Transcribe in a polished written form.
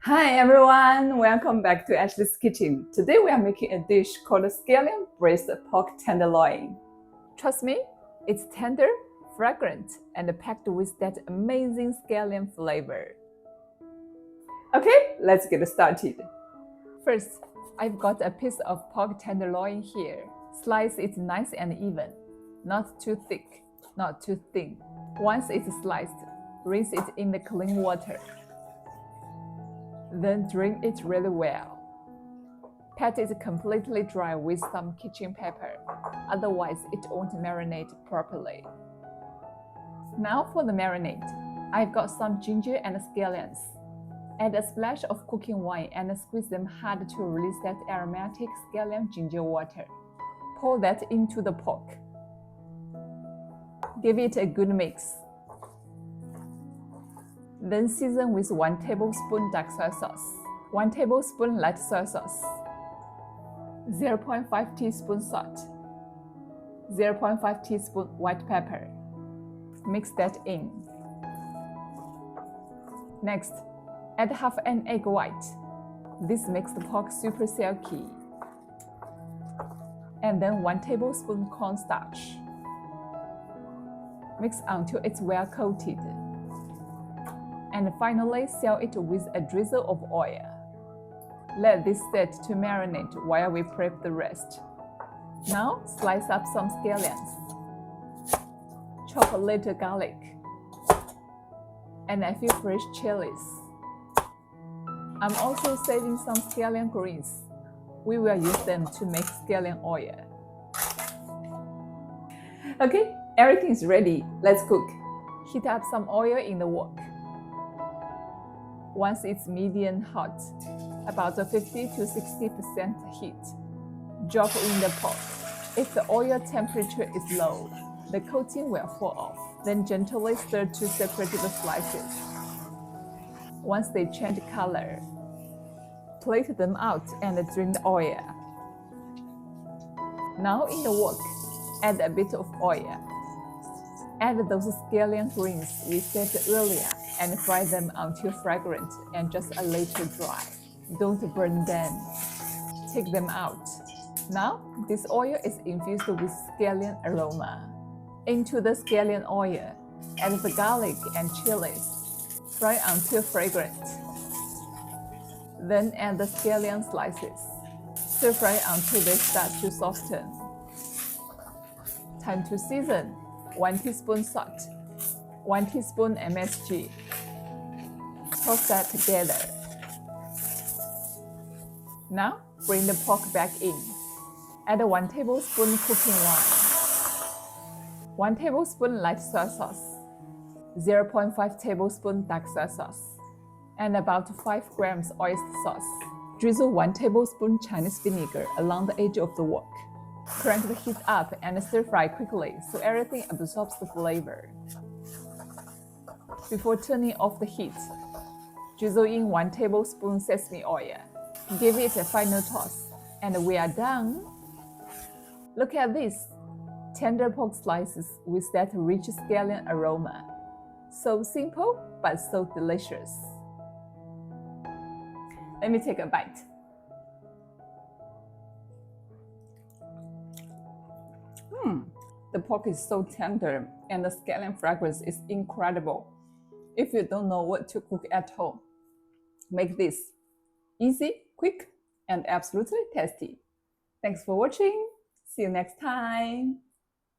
Hi everyone, welcome back to Ashley's Kitchen. Today we are making a dish called Scallion Braised Pork Tenderloin. Trust me, it's tender, fragrant, and packed with that amazing scallion flavor. Okay, let's get started. First, I've got a piece of pork tenderloin here. Slice it nice and even, not too thick, not too thin. Once it's sliced, rinse it in the clean water. Then drain it really well. Pat it completely dry with some kitchen pepper, otherwise it won't marinate properly. Now for the marinade. I've got some ginger and scallions. Add a splash of cooking wine and squeeze them hard to release that aromatic scallion-ginger water. Pour that into the pork. Give it a good mix. Then season with 1 tablespoon dark soy sauce, 1 tablespoon light soy sauce, 0.5 teaspoon salt, 0.5 teaspoon white pepper. Mix that in. Next, add half an egg white. This makes the pork super silky. And then 1 tablespoon cornstarch. Mix until it's well coated. And finally, seal it with a drizzle of oil. Let this set to marinate while we prep the rest. Now, slice up some scallions. Chop a little garlic. And a few fresh chilies. I'm also saving some scallion greens. We will use them to make scallion oil. Okay, everything is ready. Let's cook. Heat up some oil in the wok. Once it's medium hot, about 50 to 60% heat, drop in the pork. If the oil temperature is low, the coating will fall off. Then gently stir to separate the slices. Once they change color, plate them out and drain the oil. Now in the wok, add a bit of oil. Add those scallion greens we saved earlier and fry them until fragrant and just a little dry. Don't burn them. Take them out. Now, this oil is infused with scallion aroma. Into the scallion oil, add the garlic and chilies. Fry until fragrant. Then add the scallion slices. Stir fry until they start to soften. Time to season. 1 teaspoon salt, 1 teaspoon MSG. Toss that together. Now, bring the pork back in. Add 1 tablespoon cooking wine, 1 tablespoon light soy sauce, 0.5 tablespoon dark soy sauce, and about 5 grams oyster sauce. Drizzle 1 tablespoon Chinese vinegar along the edge of the wok. Crank the heat up and stir fry quickly so everything absorbs the flavor. Before turning off the heat, drizzle in 1 tablespoon sesame oil. Give it a final toss, and we are done. Look at this, tender pork slices with that rich scallion aroma. So simple, but so delicious. Let me take a bite. The pork is so tender and the scallion fragrance is incredible. If you don't know what to cook at home, make this easy, quick, and absolutely tasty. Thanks for watching. See you next time.